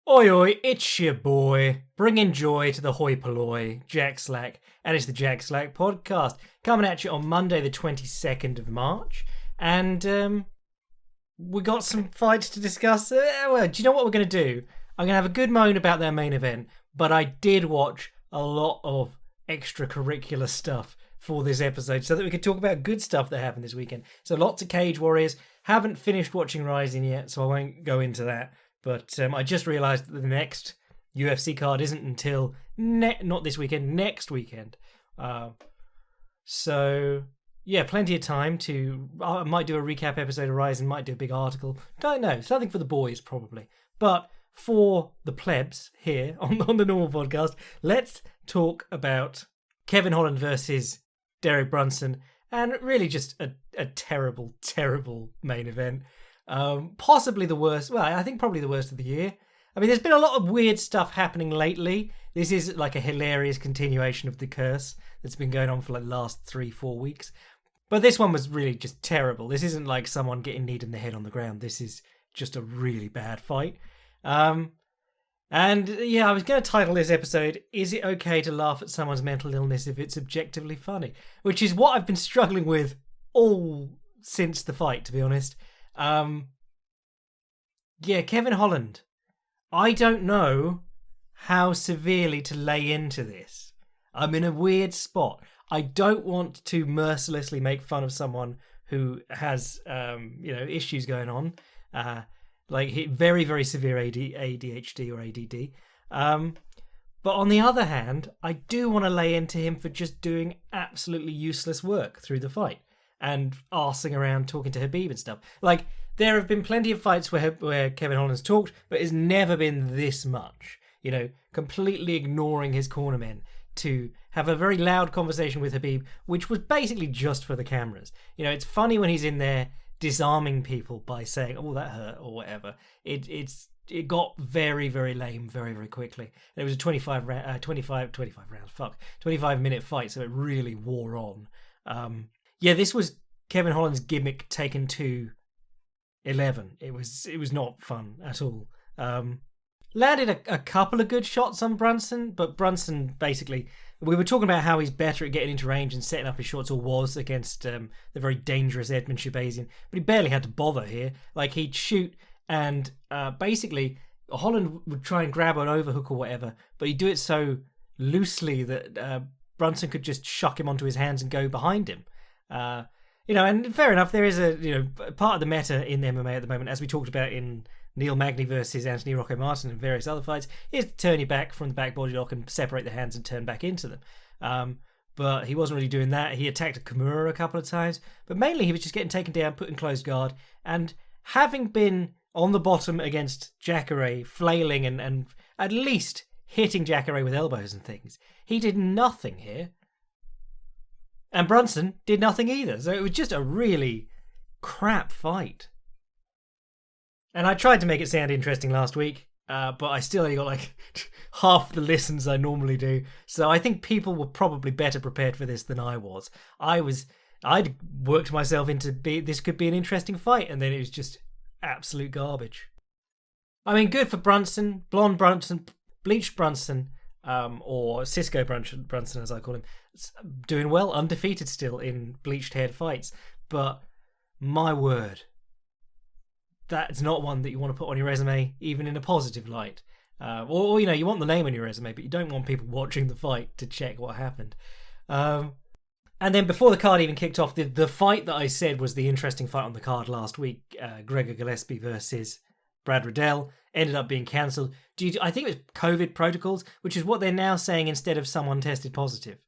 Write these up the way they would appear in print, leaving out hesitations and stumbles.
Oi oi, it's your boy, bringing joy to the hoi polloi, Jack Slack, and it's the Jack Slack podcast, coming at you on Monday the 22nd of March, and we got some fights to discuss. Well, do you know what we're going to do? I'm going to have a good moan about their main event, but I did watch a lot of extracurricular stuff for this episode so that we could talk about good stuff that happened this weekend. So lots of Cage Warriors, haven't finished watching Rising yet, so I won't go into that. But I just realised that the next UFC card isn't until not this weekend, next weekend. So yeah, plenty of time to. I might do a recap episode of Rising, might do a big article. Don't know, something for the boys probably. But for the plebs here on the normal podcast, let's talk about Kevin Holland versus Derek Brunson, and really just a terrible, terrible main event. Possibly the worst. Well, I think probably the worst of the year. I mean, there's been a lot of weird stuff happening lately. This is like a hilarious continuation of the curse that's been going on for like the last 3-4 weeks. But this one was really just terrible. This isn't like someone getting kneed in the head on the ground. This is just a really bad fight. And yeah, I was going to title this episode, "Is it okay to laugh at someone's mental illness if it's objectively funny?" Which is what I've been struggling with all since the fight, to be honest. Yeah, Kevin Holland. I don't know how severely to lay into this. I'm in a weird spot. I don't want to mercilessly make fun of someone who has, issues going on, like very, very severe ADHD or ADD. But on the other hand, I do want to lay into him for just doing absolutely useless work through the fight and arsing around talking to Khabib and stuff. Like, there have been plenty of fights where Kevin Holland's talked, but it's never been this much. You know, completely ignoring his cornermen to have a very loud conversation with Khabib, which was basically just for the cameras. You know, it's funny when he's in there disarming people by saying, "Oh, that hurt," or whatever. It got very, very lame very, very quickly. And it was a 25-minute fight, so it really wore on. Yeah, this was Kevin Holland's gimmick taken to 11. It was not fun at all. Landed a couple of good shots on Brunson, but Brunson basically, we were talking about how he's better at getting into range and setting up his shots, or was against the very dangerous Edmund Shabazian, but he barely had to bother here. Like, he'd shoot and basically Holland would try and grab an overhook or whatever, but he'd do it so loosely that Brunson could just shuck him onto his hands and go behind him. And fair enough, there is a part of the meta in MMA at the moment, as we talked about in Neil Magny versus Anthony Rocco Martin and various other fights, is to turn your back from the back body lock and separate the hands and turn back into them. But he wasn't really doing that. He attacked Kimura a couple of times, but mainly he was just getting taken down, put in closed guard, and having been on the bottom against Jacare, flailing and at least hitting Jacare with elbows and things, he did nothing here. And Brunson did nothing either. So it was just a really crap fight. And I tried to make it sound interesting last week, but I still only got like half the listens I normally do. So I think people were probably better prepared for this than I was. I'd worked myself into this could be an interesting fight, and then it was just absolute garbage. I mean, good for Brunson, blonde Brunson, bleached Brunson, or Cisco Brunson as I call him, doing well, undefeated still in bleached haired fights. But my word, that's not one that you want to put on your resume, even in a positive light. Or you want the name on your resume, but you don't want people watching the fight to check what happened. And then before the card even kicked off, the fight that I said was the interesting fight on the card last week, Gregor Gillespie versus Brad Riddell, ended up being cancelled due to, I think it was COVID protocols, which is what they're now saying instead of someone tested positive.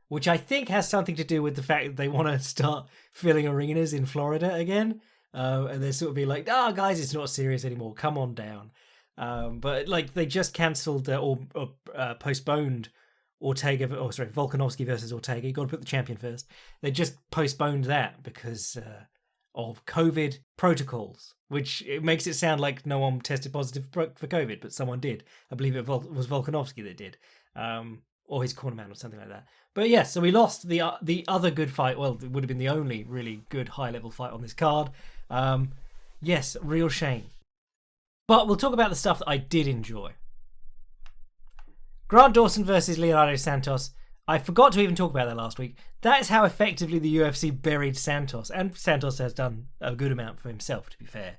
Which I think has something to do with the fact that they want to start filling arenas in Florida again. And they're sort of being like, guys, it's not serious anymore. Come on down. But like, they just cancelled or postponed Volkanovski versus Ortega. You got to put the champion first. They just postponed that because of COVID protocols, which it makes it sound like no one tested positive for COVID, but someone did. I believe it was Volkanovski that did, or his cornerman or something like that. But yeah, so we lost the other good fight. Well, it would have been the only really good high level fight on this card. Yes, real shame. But we'll talk about the stuff that I did enjoy. Grant Dawson versus Leonardo Santos. I forgot to even talk about that last week. That is how effectively the UFC buried Santos. And Santos has done a good amount for himself, to be fair.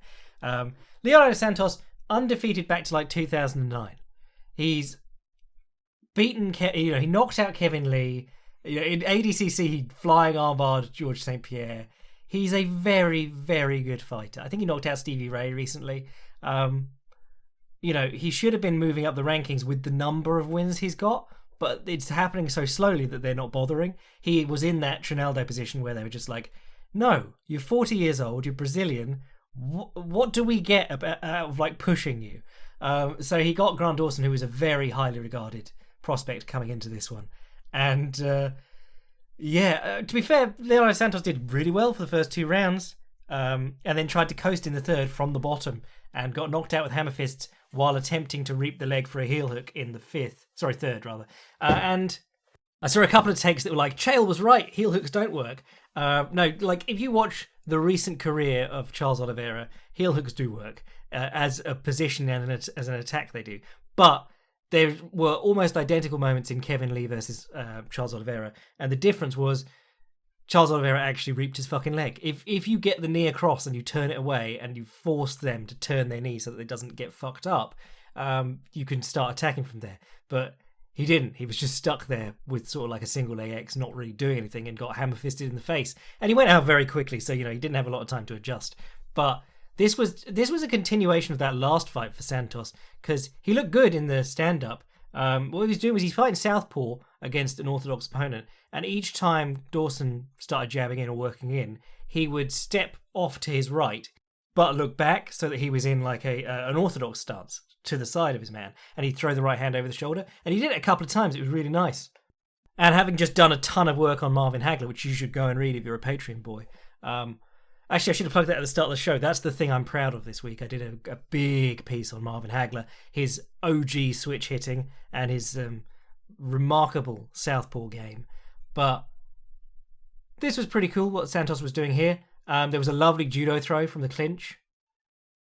Leonardo Santos, undefeated back to like 2009. He's beaten, he knocked out Kevin Lee. In ADCC, he flying armbarred George St. Pierre. He's a very, very good fighter. I think he knocked out Stevie Ray recently. He should have been moving up the rankings with the number of wins he's got, but it's happening so slowly that they're not bothering. He was in that Trinaldo position where they were just like, no, you're 40 years old, you're Brazilian. What do we get out of like pushing you? So he got Grant Dawson, who was a very highly regarded prospect coming into this one. And to be fair, Leonardo Santos did really well for the first 2 rounds, and then tried to coast in the third from the bottom and got knocked out with hammer fists while attempting to reap the leg for a heel hook in the third rather. And I saw a couple of takes that were like, Chael was right, heel hooks don't work. No, like if you watch the recent career of Charles Oliveira, heel hooks do work as a position and as an attack they do. But there were almost identical moments in Kevin Lee versus Charles Oliveira, and the difference was Charles Oliveira actually reaped his fucking leg. If you get the knee across and you turn it away and you force them to turn their knee so that it doesn't get fucked up, you can start attacking from there. But he didn't. He was just stuck there with sort of like a single leg X, not really doing anything, and got hammer fisted in the face. And he went out very quickly, so he didn't have a lot of time to adjust. But this was a continuation of that last fight for Santos, because he looked good in the stand-up. What he was doing was he's fighting southpaw against an orthodox opponent, and each time Dawson started jabbing in or working in, he would step off to his right, but look back so that he was in like an orthodox stance to the side of his man, and he'd throw the right hand over the shoulder, and he did it a couple of times. It was really nice. And having just done a ton of work on Marvin Hagler, which you should go and read if you're a Patreon boy. Actually, I should have plugged that at the start of the show. That's the thing I'm proud of this week. I did a big piece on Marvin Hagler, his OG switch hitting, and his remarkable southpaw game. But this was pretty cool, what Santos was doing here. There was a lovely judo throw from the clinch,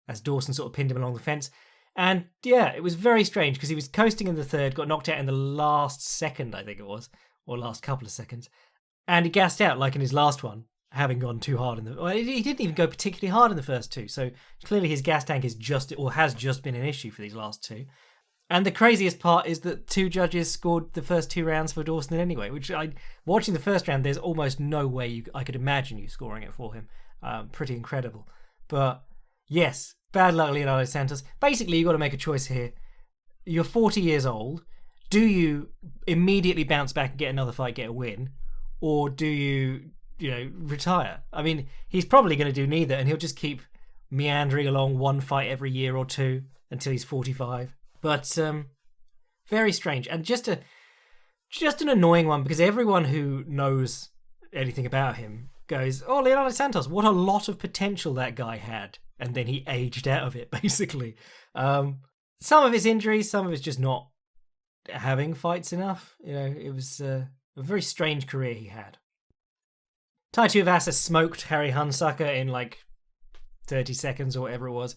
as Dawson sort of pinned him along the fence. And yeah, it was very strange, because he was coasting in the third, got knocked out in the last second, I think it was, or last couple of seconds. And he gassed out, like in his last one, having gone too hard he didn't even go particularly hard in the first 2, so clearly his gas tank has just been an issue for these last 2. And the craziest part is that 2 judges scored the first 2 rounds for Dawson anyway, which watching the first round, there's almost no way I could imagine you scoring it for him. Pretty incredible. But yes, bad luck, Leonardo Santos. Basically, you've got to make a choice here. You're 40 years old. Do you immediately bounce back and get another fight, get a win? Or do you retire? I mean, he's probably going to do neither, and he'll just keep meandering along one fight every year or 2 until he's 45. But very strange, and just an annoying one, because everyone who knows anything about him goes, oh, Leonardo Santos, what a lot of potential that guy had, and then he aged out of it, basically. Some of his injuries, some of it's just not having fights enough. It was a very strange career he had. Tai Tuivasa smoked Harry Hunsucker in like 30 seconds or whatever it was.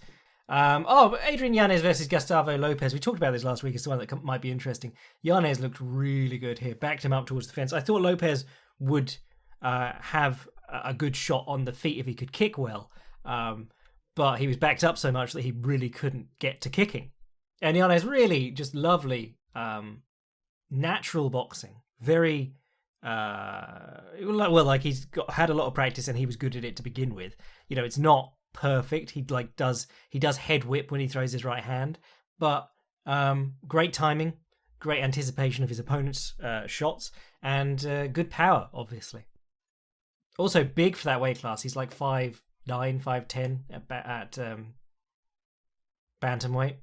Adrian Yanez versus Gustavo Lopez. We talked about this last week. It's the one that might be interesting. Yanez looked really good here. Backed him up towards the fence. I thought Lopez would have a good shot on the feet if he could kick well. But he was backed up so much that he really couldn't get to kicking. And Yanez really just lovely, natural boxing. Very... he's had a lot of practice and he was good at it to begin with. It's not perfect. He does head whip when he throws his right hand, but great timing, great anticipation of his opponent's shots, and good power, obviously. Also big for that weight class. He's like 5'9", 5'10" at bantamweight.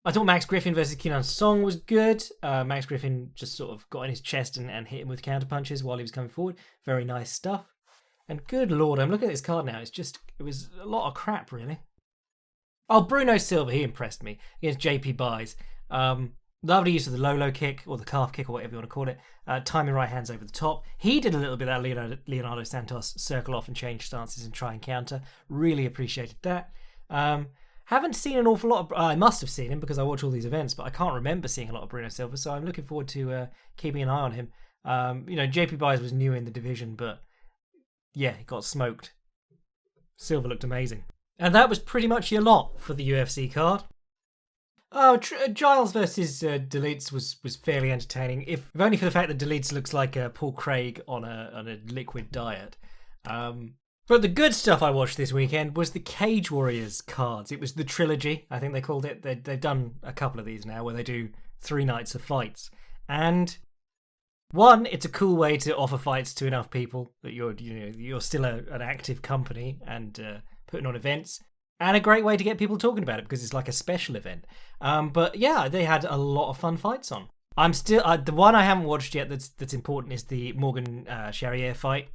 I thought Max Griffin versus Kenan Song was good. Max Griffin just sort of got in his chest and hit him with counterpunches while he was coming forward. Very nice stuff. And good lord, I'm looking at this card now. It was a lot of crap, really. Oh, Bruno Silva, he impressed me against JP Buys. Lovely use of the low kick, or the calf kick, or whatever you want to call it. Timing right hands over the top. He did a little bit of that Leonardo Santos circle off and change stances and try and counter. Really appreciated that. Haven't seen an awful lot of... I must have seen him because I watch all these events, but I can't remember seeing a lot of Bruno Silva, so I'm looking forward to keeping an eye on him. JP Buys was new in the division, but yeah, he got smoked. Silva looked amazing. And that was pretty much your lot for the UFC card. Oh, Giles versus Deletes was fairly entertaining, if only for the fact that Deletes looks like Paul Craig on a liquid diet. But the good stuff I watched this weekend was the Cage Warriors cards. It was the trilogy, I think they called it. They've done a couple of these now where they do 3 nights of fights. And one, it's a cool way to offer fights to enough people that you're still an active company and putting on events. And a great way to get people talking about it because it's like a special event. But yeah, they had a lot of fun fights on. I'm still the one I haven't watched yet that's important is the Morgan Charrier fight.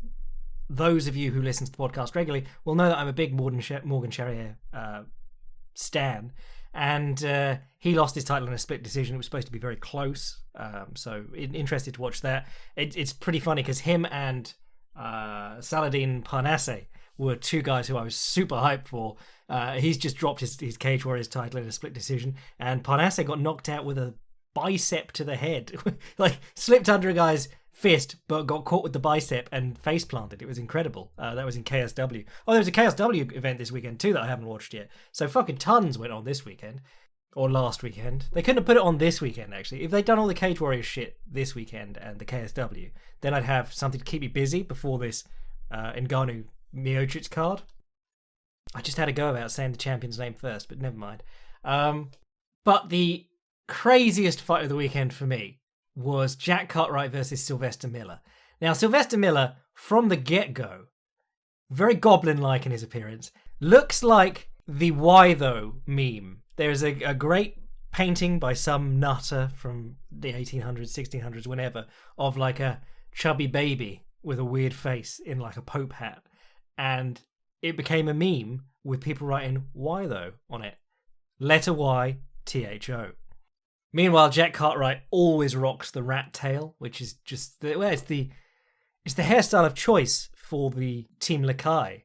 Those of you who listen to the podcast regularly will know that I'm a big Morgan Charrier stan, and he lost his title in a split decision. It was supposed to be very close, so interested to watch that. It's pretty funny because him and Saladin Parnasse were 2 guys who I was super hyped for. He's just dropped his Cage Warriors title in a split decision, and Parnasse got knocked out with a bicep to the head. Like, slipped under a guy's fist, but got caught with the bicep and face planted. It was incredible. That was in KSW. Oh, there was a KSW event this weekend too that I haven't watched yet. So fucking tons went on this weekend. Or last weekend. They couldn't have put it on this weekend, actually. If they'd done all the Cage Warriors shit this weekend and the KSW, then I'd have something to keep me busy before this Ngannou Miocic card. I just had a go about saying the champion's name first, but never mind. But the craziest fight of the weekend for me was Jack Cartwright versus Sylvester Miller. Now, Sylvester Miller, from the get-go, very goblin-like in his appearance, looks like the Why Though meme. There's a great painting by some nutter from the 1800s, 1600s, whenever, of like a chubby baby with a weird face in like a Pope hat. And it became a meme with people writing Why Though on it. Letter Y, THO. Meanwhile, Jack Cartwright always rocks the rat tail, which is just it's the hairstyle of choice for the Team Lakai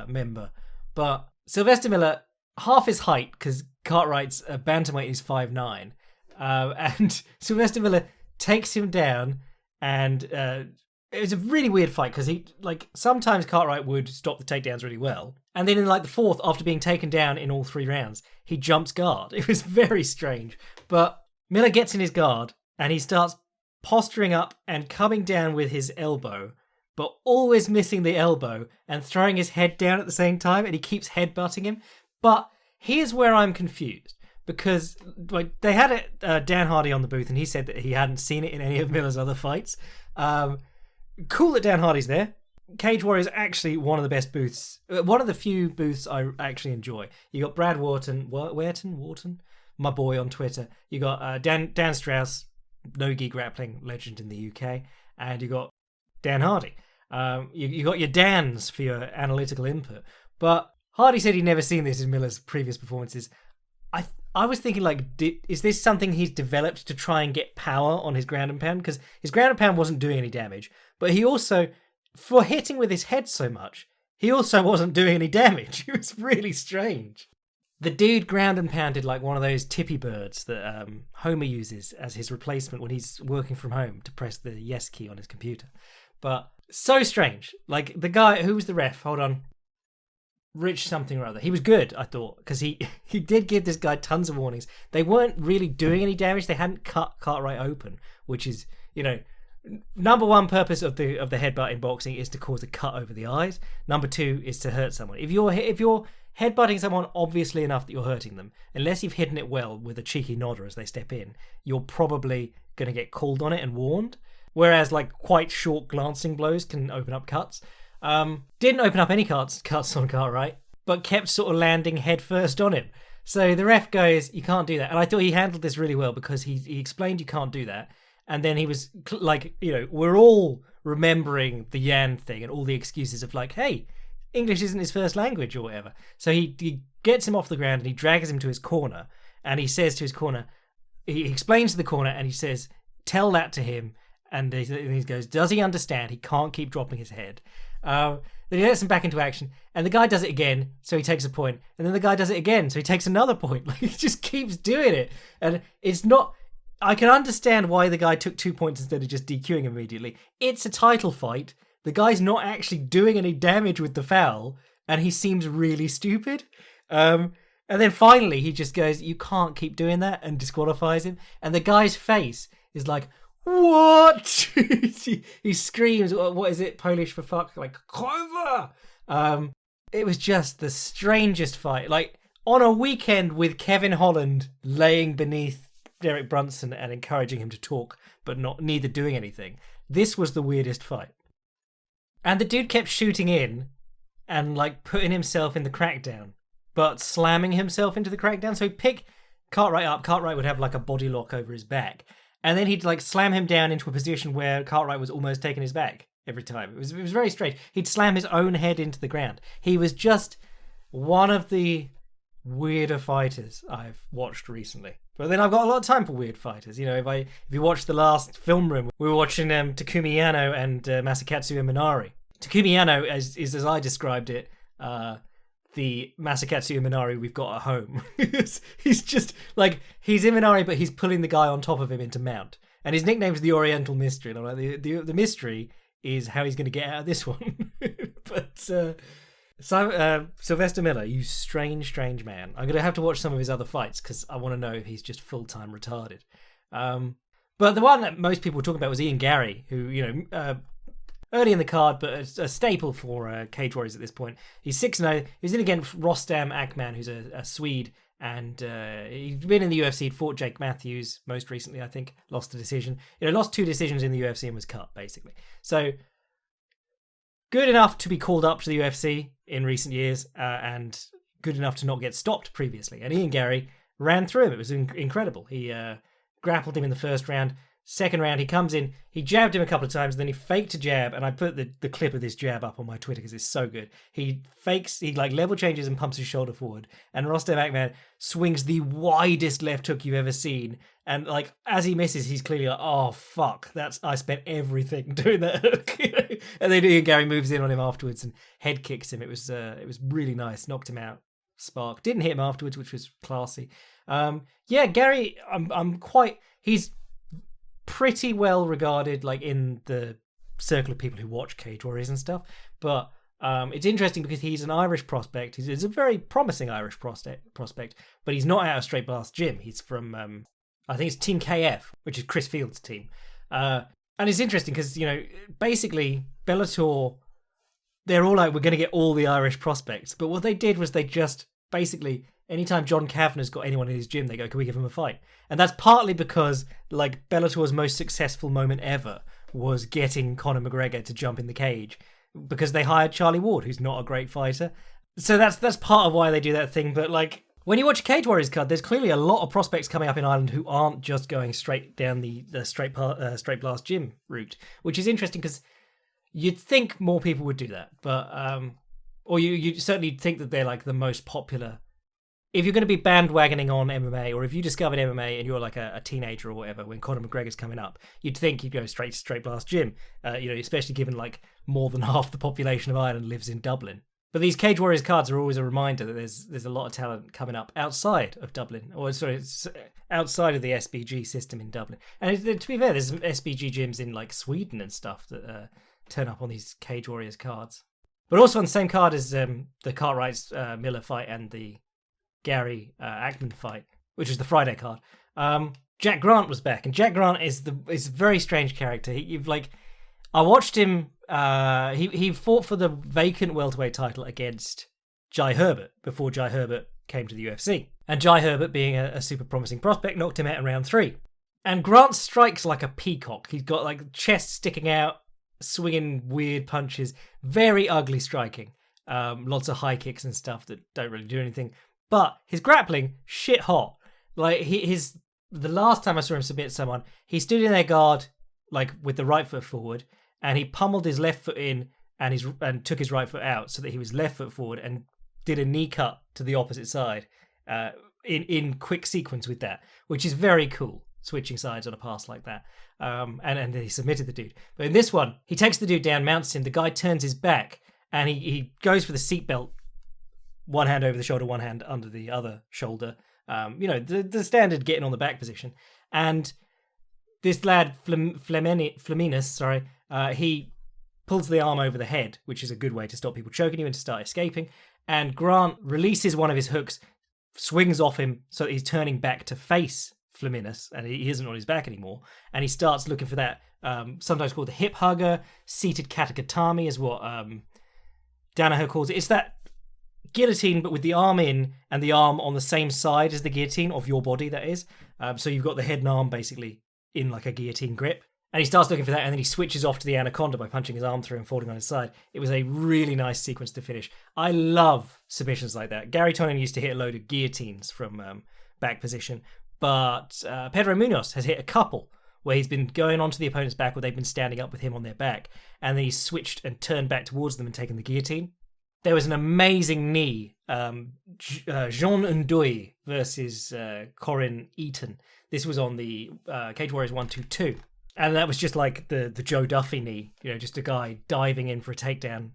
member. But Sylvester Miller, half his height, because Cartwright's a bantamweight, is 5'9", and Sylvester Miller takes him down, and it was a really weird fight because he, like, sometimes Cartwright would stop the takedowns really well, and then in like the 4th, after being taken down in all 3 rounds, he jumps guard. It was very strange, but Miller gets in his guard and he starts posturing up and coming down with his elbow, but always missing the elbow and throwing his head down at the same time, and he keeps headbutting him. But here's where I'm confused, because like they had Dan Hardy on the booth and he said that he hadn't seen it in any of Miller's other fights. Cool that Dan Hardy's there. Cage Warriors actually one of the best booths, one of the few booths I actually enjoy. You got Brad Wharton, my boy on Twitter. You got Dan Strauss, no-gi grappling legend in the UK, and you got Dan Hardy. You got your Dans for your analytical input. But Hardy said he'd never seen this in Miller's previous performances. I was thinking, like, is this something he's developed to try and get power on his ground and pound? Because his ground and pound wasn't doing any damage, but he also, for hitting with his head so much, he also wasn't doing any damage. It was really strange. The dude ground and pounded like one of those tippy birds that Homer uses as his replacement when he's working from home to press the yes key on his computer. But so strange. Like, the guy, who was the ref? Hold on. Rich something or other. He was good, I thought, because he did give this guy tons of warnings. They weren't really doing any damage. They hadn't cut Cartwright open, which is, number one purpose of the headbutt in boxing is to cause a cut over the eyes. Number 2 is to hurt someone. If you're headbutting someone obviously enough that you're hurting them, unless you've hidden it well with a cheeky nodder as they step in, you're probably going to get called on it and warned. Whereas, like, quite short glancing blows can open up cuts. Didn't open up any cuts on Cartwright, but kept sort of landing head first on him. So the ref goes, you can't do that. And I thought he handled this really well because he explained you can't do that. And then he was like, we're all remembering the Yan thing and all the excuses of like, hey, English isn't his first language or whatever. So he gets him off the ground and he drags him to his corner. And he says to his corner, he explains to the corner and he says, tell that to him. And he goes, does he understand? He can't keep dropping his head. Then he lets him back into action, and the guy does it again, so he takes a point, and then the guy does it again, so he takes another point. Like, he just keeps doing it, and it's not. I can understand why the guy took 2 points instead of just DQing him immediately. It's a title fight. The guy's not actually doing any damage with the foul, and he seems really stupid. And then finally, he just goes, "You can't keep doing that," and disqualifies him. And the guy's face is like, "What?" He screams, "What is it? Polish for fuck?" Like, "Kurwa!" It was just the strangest fight. Like, on a weekend with Kevin Holland laying beneath Derek Brunson and encouraging him to talk, but neither doing anything. This was the weirdest fight. And the dude kept shooting in and like putting himself in the crackdown, but slamming himself into the crackdown. So he'd pick Cartwright up. Cartwright would have like a body lock over his back. And then he'd like slam him down into a position where Cartwright was almost taking his back every time. It was very strange. He'd slam his own head into the ground. He was just one of the weirder fighters I've watched recently. But then I've got a lot of time for weird fighters. You know, if you watch the last film room, we were watching Takumi Yano and Masakatsu Imanari. Takumi Yano, as I described it, the Masakatsu Imanari we've got at home. He's just like, he's Imanari, but he's pulling the guy on top of him into mount. And his nickname's the Oriental Mystery. And I'm like, the mystery is how he's going to get out of this one. But Sylvester Miller, you strange man. I'm going to have to watch some of his other fights because I want to know if he's just full-time retarded. But the one that most people were talking about was Ian Gary, who, you know, early in the card, but a staple for Cage Warriors at this point. He's 6-0. He's in against Rostam Akman, who's a Swede, and he'd been in the UFC. He'd fought Jake Matthews most recently, I think. Lost a decision. You know, lost 2 decisions in the UFC and was cut, basically. So, good enough to be called up to the UFC in recent years, and good enough to not get stopped previously. And Ian Gary ran through him. It was incredible. He grappled him in the first round. Second round, he comes in, he jabbed him a couple of times, and then he faked a jab, and I put the clip of this jab up on my Twitter because it's so good. He like level changes and pumps his shoulder forward, and Rostam Akman swings the widest left hook you've ever seen, and like as he misses, he's clearly like, "Oh fuck, I spent everything doing that hook." And then Ian Gary moves in on him afterwards and head kicks him. It was really nice, knocked him out. Spark didn't hit him afterwards, which was classy. Yeah, Gary, he's pretty well regarded, like in the circle of people who watch Cage Warriors and stuff. But it's interesting because he's an Irish prospect. He's a very promising Irish prospect, but he's not out of Straight Blast Gym. He's from I think it's Team KF, which is Chris Field's team. And it's interesting because, you know, basically Bellator, they're all like, we're going to get all the Irish prospects. But what they did was they just basically, anytime John Kavanagh's got anyone in his gym, they go, "Can we give him a fight?" And that's partly because, like, Bellator's most successful moment ever was getting Conor McGregor to jump in the cage because they hired Charlie Ward, who's not a great fighter. So that's part of why they do that thing. But, like, when you watch a Cage Warriors card, there's clearly a lot of prospects coming up in Ireland who aren't just going straight down the straight blast gym route, which is interesting because you'd think more people would do that. But, or you certainly think that they're, like, the most popular. If you're going to be bandwagoning on MMA, or if you discovered MMA and you're like a teenager or whatever, when Conor McGregor's coming up, you'd think you'd go straight to Straight Blast Gym, you know, especially given like more than half the population of Ireland lives in Dublin. But these Cage Warriors cards are always a reminder that there's a lot of talent coming up outside of Dublin, or sorry, outside of the SBG system in Dublin. And to be fair, there's some SBG gyms in like Sweden and stuff that turn up on these Cage Warriors cards. But also on the same card as the Cartwright Miller fight and the Gary Akman fight, which is the Friday card. Jack Grant was back, and Jack Grant is a very strange character. I watched him. He fought for the vacant welterweight title against Jai Herbert before Jai Herbert came to the UFC, and Jai Herbert, being a super promising prospect, knocked him out in round 3. And Grant strikes like a peacock. He's got like chest sticking out, swinging weird punches, very ugly striking. Lots of high kicks and stuff that don't really do anything. But his grappling, shit hot. Like the last time I saw him submit someone, he stood in their guard, like with the right foot forward, and he pummeled his left foot in and took his right foot out so that he was left foot forward and did a knee cut to the opposite side in quick sequence with that, which is very cool. switching sides on a pass like that. And he submitted the dude. But in this one, he takes the dude down, mounts him. The guy turns his back, and he goes for the seatbelt. One hand over the shoulder, one hand under the other shoulder. The standard getting on the back position. And this lad, Fleminus, he pulls the arm over the head, which is a good way to stop people choking you and to start escaping. And Grant releases one of his hooks, swings off him so that he's turning back to face Fleminus, and he isn't on his back anymore. And he starts looking for that, sometimes called the hip hugger, seated katakatami is what Danaher calls it. It's that guillotine, but with the arm in and the arm on the same side as the guillotine of your body, that is. So you've got the head and arm basically in like a guillotine grip. And he starts looking for that, and then he switches off to the anaconda by punching his arm through and falling on his side. It was a really nice sequence to finish. I love submissions like that. Gary Tonin used to hit a load of guillotines from back position, but Pedro Munoz has hit a couple where he's been going onto the opponent's back, where they've been standing up with him on their back, and then he's switched and turned back towards them and taken the guillotine. There was an amazing knee, Jean Ndoye versus Corin Eaton. This was on the Cage Warriors 122. And that was just like the Joe Duffy knee, just a guy diving in for a takedown.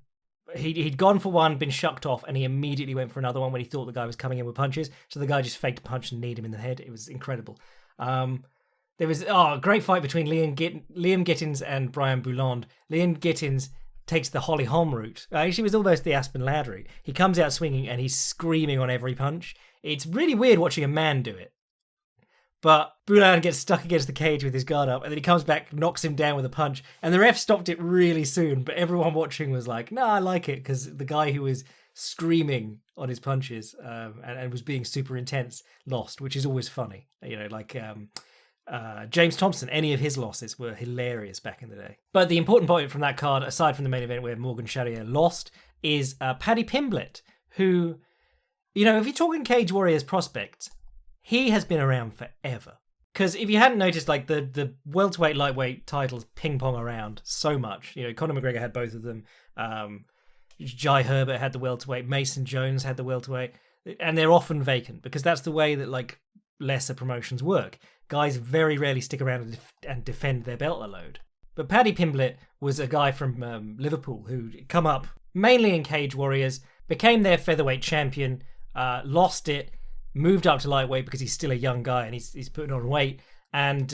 He'd gone for one, been shucked off, and he immediately went for another one when he thought the guy was coming in with punches. So the guy just faked a punch and kneed him in the head. It was incredible. There was a great fight between Liam Gittins and Brian Bouland. Liam Gittins takes the Holly Holm route. Actually, it was almost the Aspen Ladd route. He comes out swinging and he's screaming on every punch. It's really weird watching a man do it. But Bouland gets stuck against the cage with his guard up, and then he comes back, knocks him down with a punch, and the ref stopped it really soon, but everyone watching was like, I like it, because the guy who was screaming on his punches and was being super intense lost, which is always funny. James Thompson, any of his losses were hilarious back in the day. But the important point from that card, aside from the main event where Morgan Charrier lost, is Paddy Pimblett, who, if you're talking Cage Warriors prospects, he has been around forever. Because if you hadn't noticed, like the welterweight, lightweight titles ping-pong around so much. Conor McGregor had both of them. Jai Herbert had the welterweight. Mason Jones had the welterweight. And they're often vacant because that's the way that like lesser promotions work. Guys very rarely stick around and defend their belt a load. But Paddy Pimblett was a guy from Liverpool who'd come up mainly in Cage Warriors, became their featherweight champion, lost it, moved up to lightweight because he's still a young guy and he's putting on weight. And,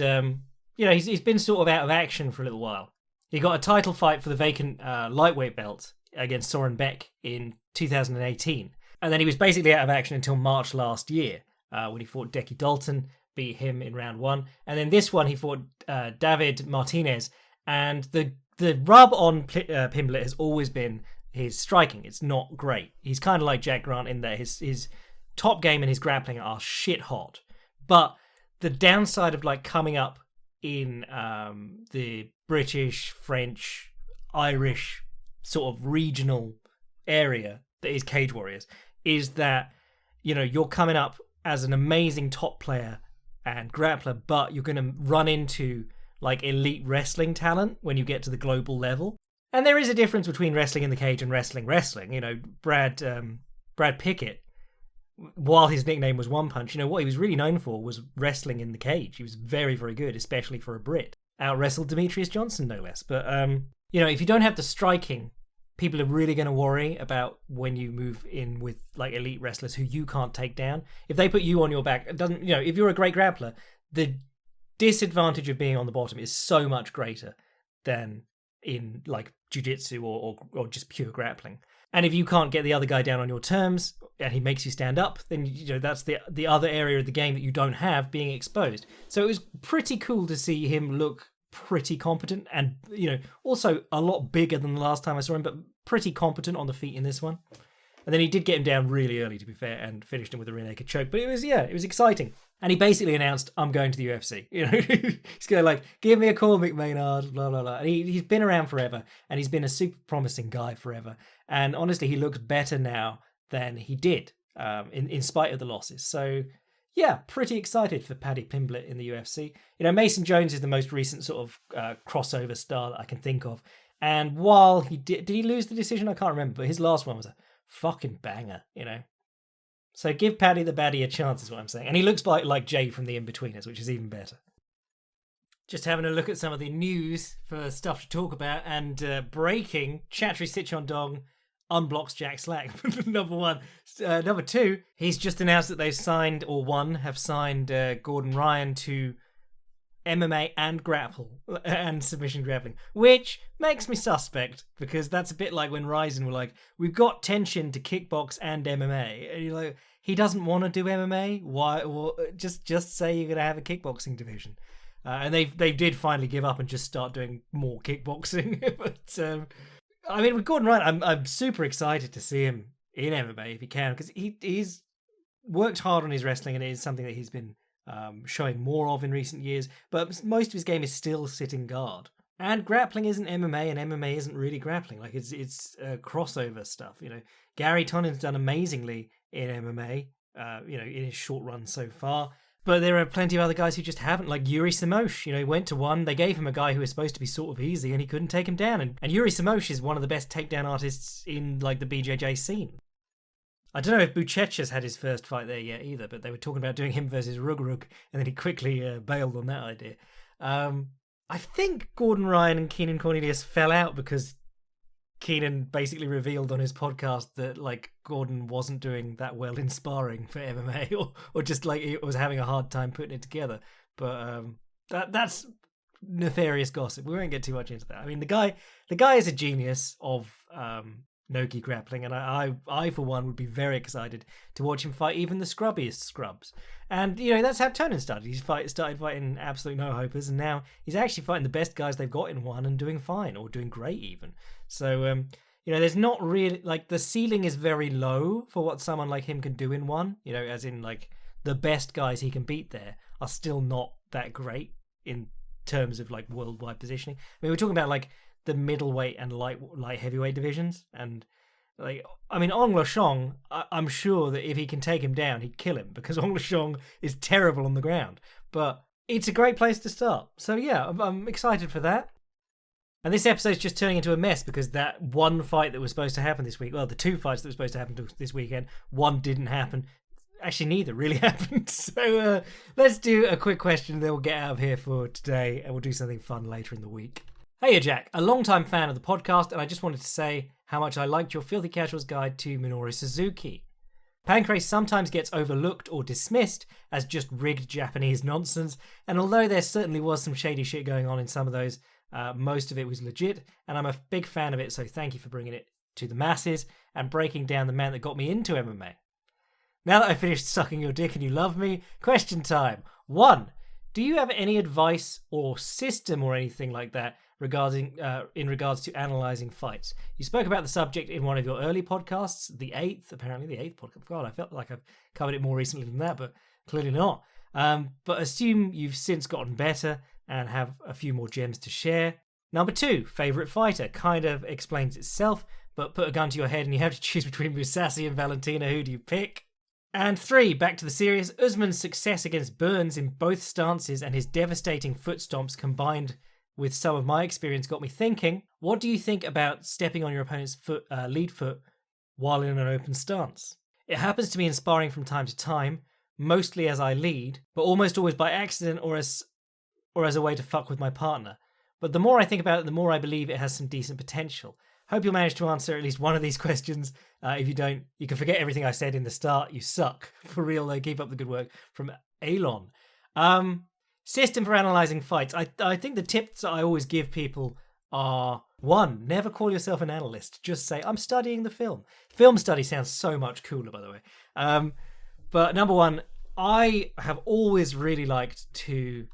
he's been sort of out of action for a little while. He got a title fight for the vacant lightweight belt against Soren Beck in 2018. And then he was basically out of action until March last year when he fought Decky Dalton, beat him in round 1. And then this one he fought David Martinez. And the rub on Pimblett has always been his striking. It's not great. He's kind of like Jack Grant in that his top game and his grappling are shit hot. But the downside of like coming up in the British, French, Irish sort of regional area that is Cage Warriors is that, you're coming up as an amazing top player and grappler, but you're going to run into like elite wrestling talent when you get to the global level. And there is a difference between wrestling in the cage and wrestling. Brad Pickett, while his nickname was One Punch, what he was really known for was wrestling in the cage. He was very, very good, especially for a Brit. Out-wrestled Demetrius Johnson, no less. But, if you don't have the striking, people are really going to worry about when you move in with like elite wrestlers who you can't take down. If they put you on your back, it doesn't, if you're a great grappler, the disadvantage of being on the bottom is so much greater than in like jiu-jitsu or just pure grappling. And if you can't get the other guy down on your terms and he makes you stand up, then that's the other area of the game that you don't have being exposed. So it was pretty cool to see him look pretty competent and, also a lot bigger than the last time I saw him, but pretty competent on the feet in this one. And then he did get him down really early, to be fair, and finished him with a rear naked choke. But it was exciting. And he basically announced, I'm going to the UFC. He's going like, give me a call, McMaynard, blah, blah, blah. And he's been around forever, and he's been a super promising guy forever. And honestly, he looks better now than he did, in spite of the losses. So, yeah, pretty excited for Paddy Pimblett in the UFC. Mason Jones is the most recent sort of crossover star that I can think of. And while did he lose the decision? I can't remember, but his last one was a fucking banger, So give Paddy the Baddie a chance is what I'm saying. And he looks like Jay from The In-Betweeners, which is even better. Just having a look at some of the news for stuff to talk about, and breaking, Chatri Sichondong unblocks Jack Slack. Number one. Number two, he's just announced that they've signed, or have signed Gordon Ryan to MMA and grapple and submission grappling, which makes me suspect, because that's a bit like when Ryzen were like, we've got tension to kickbox and MMA, and you're like, he doesn't want to do MMA. Why? Well, just say you're gonna have a kickboxing division. And they did finally give up and just start doing more kickboxing. But I mean, with Gordon Ryan, I'm super excited to see him in MMA if he can, because he's worked hard on his wrestling, and it is something that he's been showing more of in recent years. But most of his game is still sitting guard, and grappling isn't MMA, and MMA isn't really grappling. Like it's crossover stuff. You know, Gary Tonin's done amazingly in MMA. In his short run so far. But there are plenty of other guys who just haven't, like Yuri Samosh. You know, he went to one, they gave him a guy who was supposed to be sort of easy, and he couldn't take him down. And Yuri Samosh is one of the best takedown artists in, like, the BJJ scene. I don't know if Buchecha's had his first fight there yet either, but they were talking about doing him versus Rugrug, and then he quickly bailed on that idea. I think Gordon Ryan and Keenan Cornelius fell out because Keenan basically revealed on his podcast that, like, Gordon wasn't doing that well in sparring for MMA, or just like he was having a hard time putting it together. But that's nefarious gossip. We won't get too much into that. I mean, the guy is a genius of no-gi grappling, and I for one would be very excited to watch him fight even the scrubbiest scrubs. And you know, that's how Tonin started. He started fighting absolute no-hopers, and now he's actually fighting the best guys they've got in one and doing fine, or doing great even. So there's not really, like, the ceiling is very low for what someone like him can do in one. You know, as in, like, the best guys he can beat there are still not that great in terms of, like, worldwide positioning. I mean, we're talking about, like, the middleweight and light heavyweight divisions, and like, I mean, Ong Lashong, I'm sure that if he can take him down, he'd kill him, because Ong Lashong is terrible on the ground. But it's a great place to start. So yeah, I'm excited for that. And this episode's just turning into a mess because that one fight that was supposed to happen this week, well, the two fights that were supposed to happen this weekend, one didn't happen. Actually, neither really happened. So let's do a quick question, and then we'll get out of here for today, and we'll do something fun later in the week. Hey, Jack, a long-time fan of the podcast, and I just wanted to say how much I liked your Filthy Casuals guide to Minoru Suzuki. Pancrase sometimes gets overlooked or dismissed as just rigged Japanese nonsense, and although there certainly was some shady shit going on in some of those, most of it was legit, and I'm a big fan of it, so thank you for bringing it to the masses and breaking down the man that got me into MMA. Now that I've finished sucking your dick and you love me, question time. 1. Do you have any advice or system or anything like that regarding in regards to analysing fights? You spoke about the subject in one of your early podcasts, the 8th podcast. God, I felt like I've covered it more recently than that, but clearly not. But assume you've since gotten better and have a few more gems to share. Number 2, favourite fighter. Kind of explains itself, but put a gun to your head and you have to choose between Musashi and Valentina. Who do you pick? And 3, back to the serious. Usman's success against Burns in both stances and his devastating foot stomps combined with some of my experience got me thinking, what do you think about stepping on your opponent's lead foot while in an open stance? It happens to me in sparring from time to time, mostly as I lead, but almost always by accident or as a way to fuck with my partner. But the more I think about it, the more I believe it has some decent potential. Hope you'll manage to answer at least one of these questions. If you don't, you can forget everything I said in the start. You suck. For real, though. Keep up the good work. From Elon. System for analysing fights. I think the tips that I always give people are, 1, never call yourself an analyst. Just say, I'm studying the film. Film study sounds so much cooler, by the way. But number 1, I have always really liked to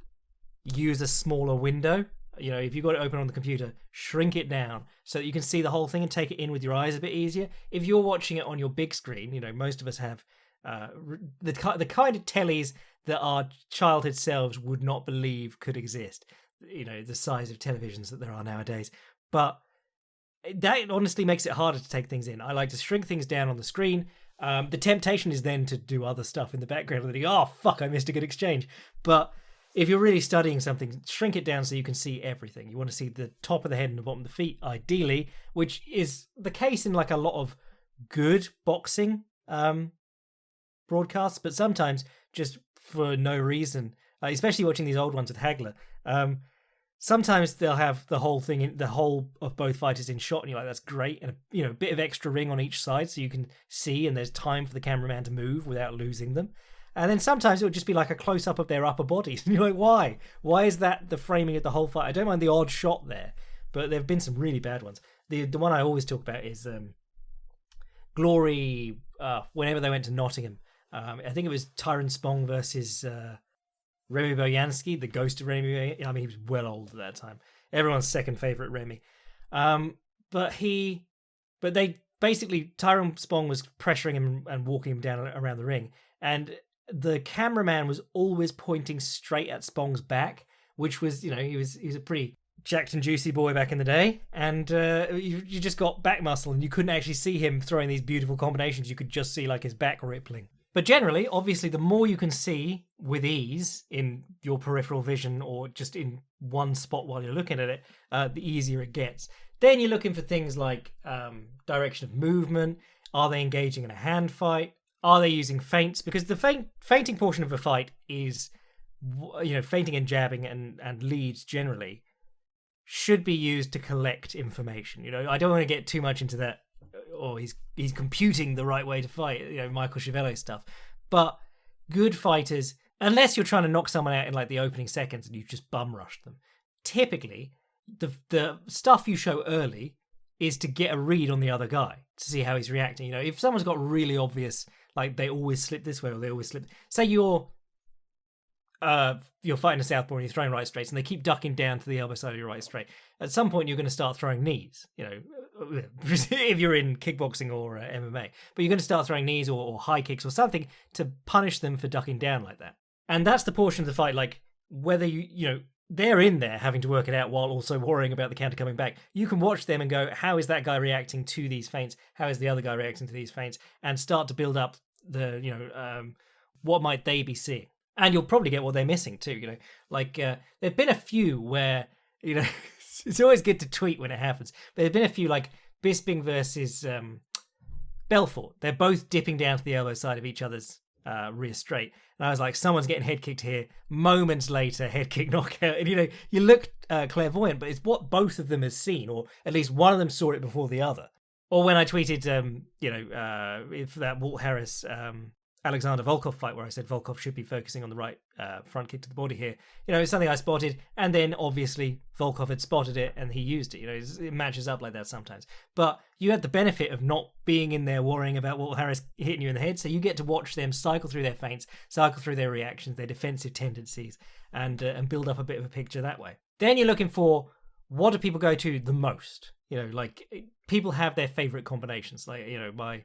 use a smaller window. You know, if you've got it open on the computer, shrink it down so that you can see the whole thing and take it in with your eyes a bit easier. If you're watching it on your big screen, you know, most of us have the kind of tellies that our childhood selves would not believe could exist. You know, the size of televisions that there are nowadays. But that honestly makes it harder to take things in. I like to shrink things down on the screen. The temptation is then to do other stuff in the background and think, oh, fuck, I missed a good exchange. But if you're really studying something, shrink it down so you can see everything. You want to see the top of the head and the bottom of the feet, ideally, which is the case in like a lot of good boxing broadcasts, but sometimes just for no reason, especially watching these old ones with Hagler. Sometimes they'll have the whole thing, the whole of both fighters in shot, and you're like, that's great, and a bit of extra ring on each side so you can see, and there's time for the cameraman to move without losing them. And then sometimes it would just be like a close up of their upper bodies, and you're like, why? Why is that the framing of the whole fight? I don't mind the odd shot there, but there have been some really bad ones. The one I always talk about is Glory. Whenever they went to Nottingham, I think it was Tyrone Spong versus Remy Boyansky, the ghost of Remy. I mean, he was well old at that time. Everyone's second favorite Remy. But they basically, Tyrone Spong was pressuring him and walking him down around the ring, and the cameraman was always pointing straight at Spong's back, which was, he was a pretty jacked and juicy boy back in the day, and you just got back muscle, and you couldn't actually see him throwing these beautiful combinations. You could just see like his back rippling. But generally, obviously, the more you can see with ease in your peripheral vision or just in one spot while you're looking at it, the easier it gets. Then you're looking for things like direction of movement. Are they engaging in a hand fight? Are they using feints? Because the feinting portion of a fight is, feinting and jabbing and leads generally should be used to collect information. I don't want to get too much into that. Or he's computing the right way to fight, Michael Chiavello stuff. But good fighters, unless you're trying to knock someone out in like the opening seconds and you've just bum rushed them, typically the stuff you show early is to get a read on the other guy to see how he's reacting. If someone's got really obvious, like they always slip this way or they always slip. Say you're fighting a southpaw and you're throwing right straights and they keep ducking down to the elbow side of your right straight. At some point, you're going to start throwing knees, if you're in kickboxing or MMA. But you're going to start throwing knees or high kicks or something to punish them for ducking down like that. And that's the portion of the fight, like whether they're in there having to work it out while also worrying about the counter coming back. You can watch them and go, how is that guy reacting to these feints? How is the other guy reacting to these feints? And start to build up what might they be seeing? And you'll probably get what they're missing too, there've been a few where, it's always good to tweet when it happens. But there've been a few like Bisping versus Belfort. They're both dipping down to the elbow side of each other's rear straight. And I was like, someone's getting head kicked here. Moments later, head kick knockout. And, you look clairvoyant, but it's what both of them has seen, or at least one of them saw it before the other. Or when I tweeted, if that Walt Harris Alexander Volkov fight where I said Volkov should be focusing on the right front kick to the body here. It's something I spotted, and then obviously Volkov had spotted it and he used it. It matches up like that sometimes. But you had the benefit of not being in there worrying about Walt Harris hitting you in the head, so you get to watch them cycle through their feints, cycle through their reactions, their defensive tendencies, and build up a bit of a picture that way. Then you're looking for, what do people go to the most? People have their favorite combinations. My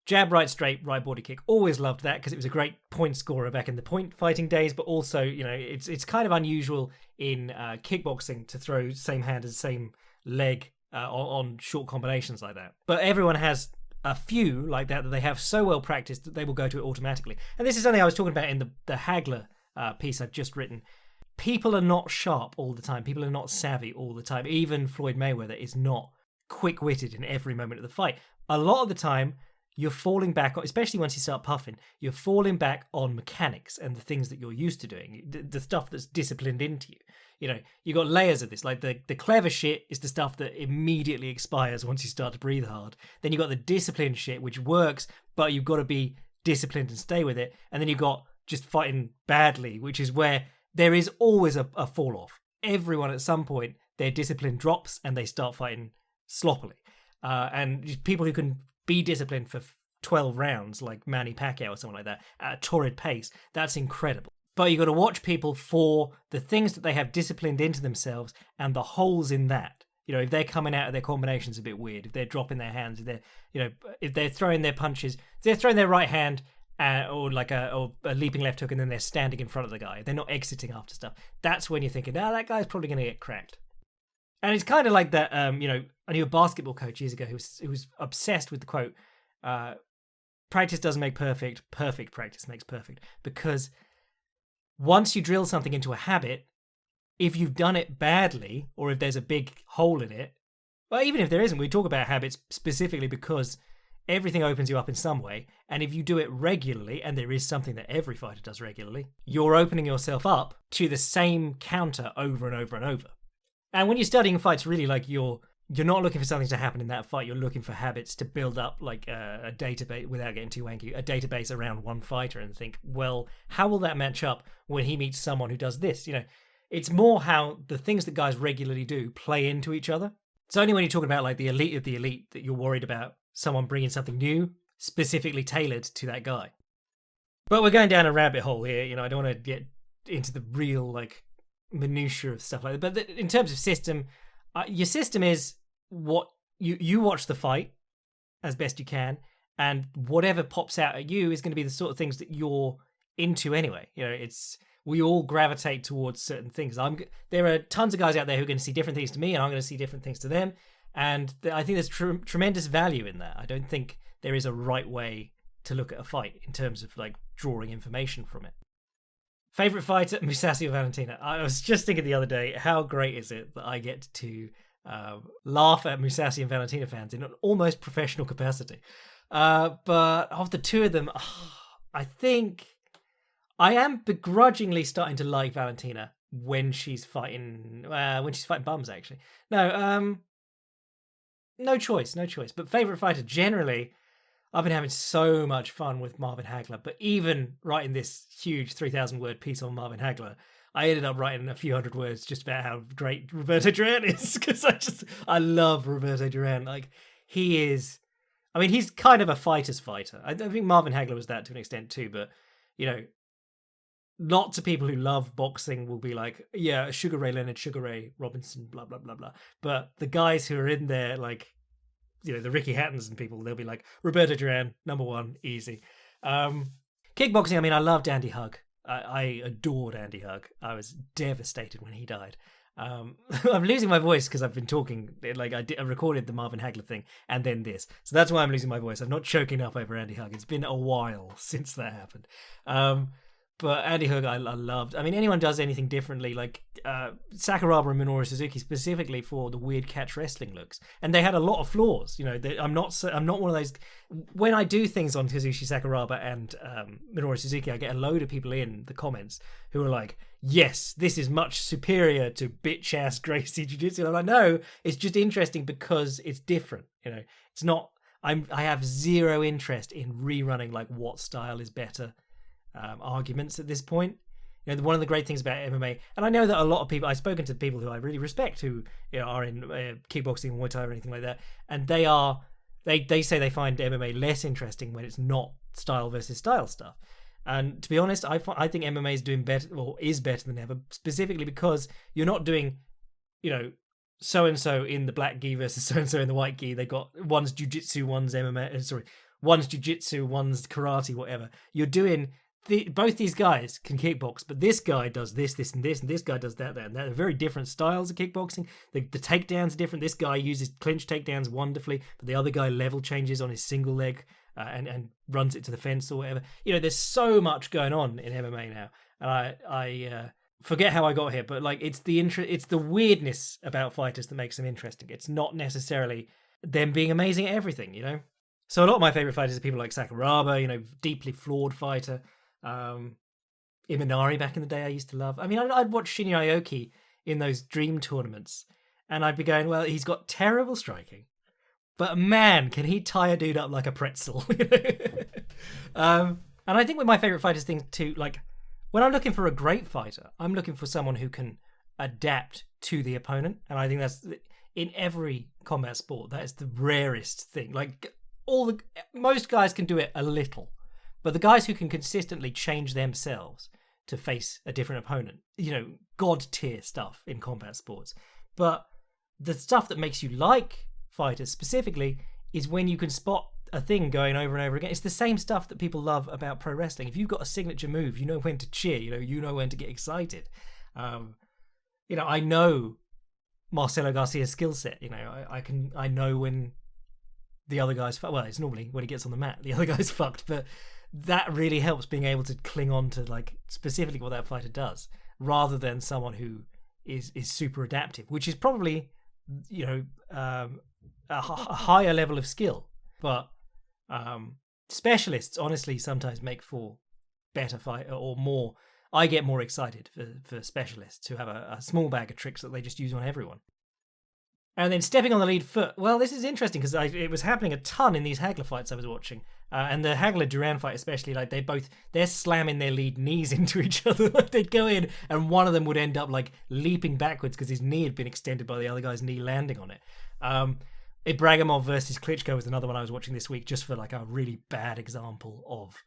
jab, right straight, right body kick. Always loved that because it was a great point scorer back in the point fighting days. But also, it's kind of unusual in kickboxing to throw same hand as same leg on short combinations like that. But everyone has a few like that they have so well practiced that they will go to it automatically. And this is something I was talking about in the Hagler piece I've just written. People are not sharp all the time. People are not savvy all the time. Even Floyd Mayweather is not quick-witted in every moment of the fight. A lot of the time, you're falling back, especially once you start puffing, you're falling back on mechanics and the things that you're used to doing, the stuff that's disciplined into you. You got layers of this. Like the clever shit is the stuff that immediately expires once you start to breathe hard. Then you got the disciplined shit, which works, but you've got to be disciplined and stay with it. And then you got just fighting badly, which is where there is always a fall off. Everyone at some point, their discipline drops and they start fighting sloppily. And people who can be disciplined for 12 rounds like Manny Pacquiao or someone like that at a torrid pace, that's incredible. But you got to watch people for the things that they have disciplined into themselves and the holes in that. If they're coming out of their combinations a bit weird, if they're dropping their hands, if they're throwing their punches, if they're throwing their right hand or a leaping left hook and then they're standing in front of the guy, they're not exiting after stuff. That's when you're thinking, that guy's probably going to get cracked. And it's kind of like that, I knew a basketball coach years ago who was obsessed with the quote, practice doesn't make perfect, perfect practice makes perfect. Because once you drill something into a habit, if you've done it badly, or if there's a big hole in it, well, even if there isn't, we talk about habits specifically because everything opens you up in some way. And if you do it regularly, and there is something that every fighter does regularly, you're opening yourself up to the same counter over and over and over. And when you're studying fights, really, like you're not looking for something to happen in that fight. You're looking for habits to build up, like a database, without getting too wanky, a database around one fighter, and think, well, how will that match up when he meets someone who does this? It's more how the things that guys regularly do play into each other. It's only when you're talking about like the elite of the elite that you're worried about someone bringing something new, specifically tailored to that guy. But we're going down a rabbit hole here. I don't want to get into the real like minutiae of stuff like that. But in terms of system, your system is what you watch the fight as best you can, and whatever pops out at you is going to be the sort of things that you're into anyway. We all gravitate towards certain things. There are tons of guys out there who are going to see different things to me, and I'm going to see different things to them. And I think there's tremendous value in that. I don't think there is a right way to look at a fight in terms of like drawing information from it. Favorite fighter, Musashi or Valentina? I was just thinking the other day, how great is it that I get to laugh at Musashi and Valentina fans in an almost professional capacity. But of the two of them, I think I am begrudgingly starting to like Valentina when she's fighting bums, actually. No choice. But favorite fighter, generally, I've been having so much fun with Marvin Hagler. But even writing this huge 3,000-word piece on Marvin Hagler, I ended up writing a few hundred words just about how great Roberto Duran is, because I love Roberto Duran. Like, he is, he's kind of a fighter's fighter. I think Marvin Hagler was that to an extent too, but, lots of people who love boxing will be like, yeah, Sugar Ray Leonard, Sugar Ray Robinson, blah, blah, blah, blah. But the guys who are in there, like, the Ricky Hattons and people, they'll be like, Roberto Duran, number one, easy. Kickboxing, I loved Andy Hug. I adored Andy Hug. I was devastated when he died. I'm losing my voice because I've been talking, like I recorded the Marvin Hagler thing and then this. So that's why I'm losing my voice. I'm not choking up over Andy Hug. It's been a while since that happened. But Andy Hug, I loved. Anyone does anything differently, like Sakuraba and Minoru Suzuki, specifically for the weird catch wrestling looks, and they had a lot of flaws. I'm not one of those. When I do things on Kazushi Sakuraba and Minoru Suzuki, I get a load of people in the comments who are like, "Yes, this is much superior to bitch ass Gracie Jiu-Jitsu." I'm like, no, it's just interesting because it's different. It's not. I have zero interest in rerunning like what style is better. Arguments at this point. One of the great things about MMA, and I know that a lot of people, I've spoken to people who I really respect who are in kickboxing, Muay Thai, or anything like that, and they say they find MMA less interesting when it's not style versus style stuff. And to be honest, I think MMA is doing better, or is better than ever, specifically because you're not doing, so and so in the black gi versus so and so in the white gi. They got one's jiu-jitsu, one's MMA. One's jiu-jitsu, one's karate, whatever. You're doing. Both these guys can kickbox, but this guy does this, and this guy does that, and that. They're very different styles of kickboxing. The takedowns are different. This guy uses clinch takedowns wonderfully, but the other guy level changes on his single leg and runs it to the fence or whatever. There's so much going on in MMA now, and I forget how I got here, but like it's the weirdness about fighters that makes them interesting. It's not necessarily them being amazing at everything, So a lot of my favorite fighters are people like Sakuraba, deeply flawed fighter. Imanari back in the day I used to love. I'd watch Shinya Aoki in those dream tournaments and I'd be going, well, he's got terrible striking, but man, can he tie a dude up like a pretzel. And I think with my favorite fighters thing too, like when I'm looking for a great fighter, I'm looking for someone who can adapt to the opponent, and I think that's in every combat sport, that is the rarest thing. Like most guys can do it a little, but the guys who can consistently change themselves to face a different opponent, god tier stuff in combat sports. But the stuff that makes you like fighters specifically is when you can spot a thing going over and over again. It's the same stuff that people love about pro wrestling. If you've got a signature move, you know when to cheer, you know when to get excited. I know Marcelo Garcia's skill set. I know when the other guy's fucked. Well, it's normally when he gets on the mat, the other guy's fucked, but that really helps being able to cling on to like specifically what that fighter does, rather than someone who is super adaptive, which is probably a higher level of skill. But Specialists, honestly, sometimes make for better fight or more. I get more excited for specialists who have a small bag of tricks that they just use on everyone. And then stepping on the lead foot. Well, this is interesting because it was happening a ton in these haggler fights I was watching, and the haggler Duran fight especially. Like they're slamming their lead knees into each other. Like they'd go in, and one of them would end up like leaping backwards because his knee had been extended by the other guy's knee landing on it. Ibragimov versus Klitschko was another one I was watching this week, just for like a really bad example of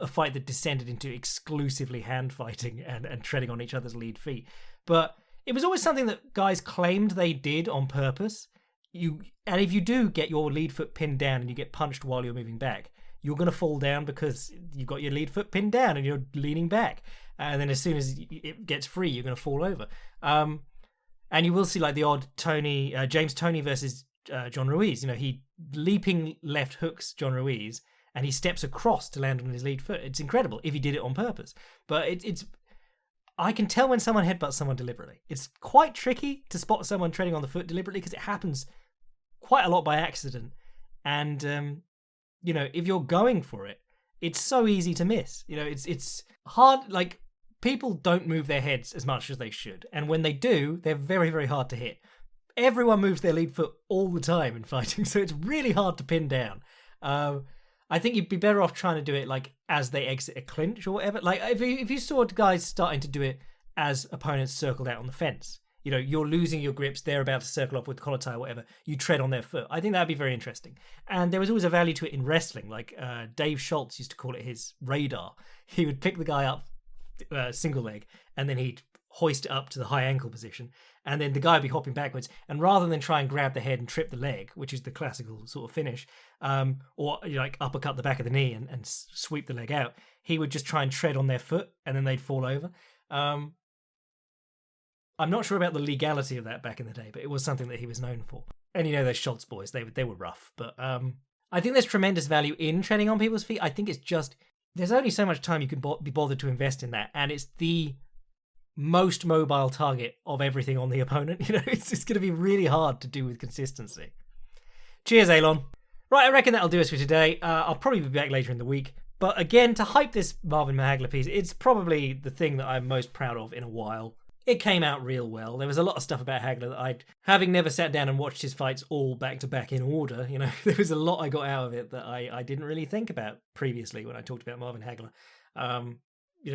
a fight that descended into exclusively hand fighting and treading on each other's lead feet. But it was always something that guys claimed they did on purpose. And if you do get your lead foot pinned down and you get punched while you're moving back, you're going to fall down because you've got your lead foot pinned down and you're leaning back. And then as soon as it gets free, you're going to fall over. And you will see like the odd James Toney versus John Ruiz. He leaping left hooks John Ruiz and he steps across to land on his lead foot. It's incredible if he did it on purpose. But I can tell when someone headbutts someone deliberately. It's quite tricky to spot someone treading on the foot deliberately because it happens quite a lot by accident. And, if you're going for it, it's so easy to miss. It's hard. Like, people don't move their heads as much as they should. And when they do, they're very, very hard to hit. Everyone moves their lead foot all the time in fighting, so it's really hard to pin down. I think you'd be better off trying to do it like as they exit a clinch or whatever. Like if you saw guys starting to do it as opponents circled out on the fence, you're losing your grips, they're about to circle off with collar tie or whatever, you tread on their foot. I think that'd be very interesting. And there was always a value to it in wrestling. Like Dave Schultz used to call it his radar. He would pick the guy up single leg and then he'd hoist it up to the high ankle position, and then the guy would be hopping backwards, and rather than try and grab the head and trip the leg, which is the classical sort of finish, or like uppercut the back of the knee and sweep the leg out, he would just try and tread on their foot and then they'd fall over. I'm not sure about the legality of that back in the day, but it was something that he was known for. And those Schultz boys, they were rough, but I think there's tremendous value in treading on people's feet. I think it's just there's only so much time you can be bothered to invest in that, and it's the most mobile target of everything on the opponent. It's going to be really hard to do with consistency. Cheers, Elon. Right, I reckon that'll do us for today. I'll probably be back later in the week. But again, to hype this Marvin Mahagler piece, it's probably the thing that I'm most proud of in a while. It came out real well. There was a lot of stuff about Hagler that having never sat down and watched his fights all back to back in order, there was a lot I got out of it that I didn't really think about previously when I talked about Marvin Hagler.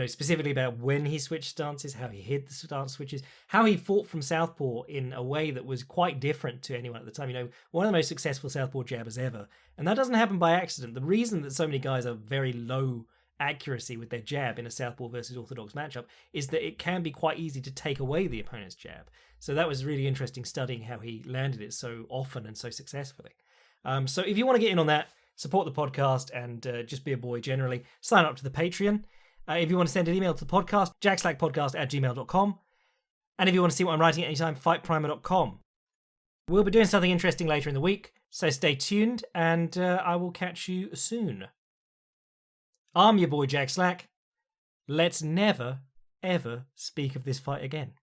Specifically about when he switched stances, how he hid the stance switches, how he fought from southpaw in a way that was quite different to anyone at the time. One of the most successful southpaw jabbers ever. And that doesn't happen by accident. The reason that so many guys are very low accuracy with their jab in a southpaw versus orthodox matchup is that it can be quite easy to take away the opponent's jab. So that was really interesting studying how he landed it so often and so successfully. So if you want to get in on that, support the podcast and just be a boy generally, sign up to the Patreon. If you want to send an email to the podcast, jackslackpodcast@gmail.com. And if you want to see what I'm writing at any time, fightprimer.com. We'll be doing something interesting later in the week, so stay tuned, and I will catch you soon. I'm your boy Jack Slack. Let's never, ever speak of this fight again.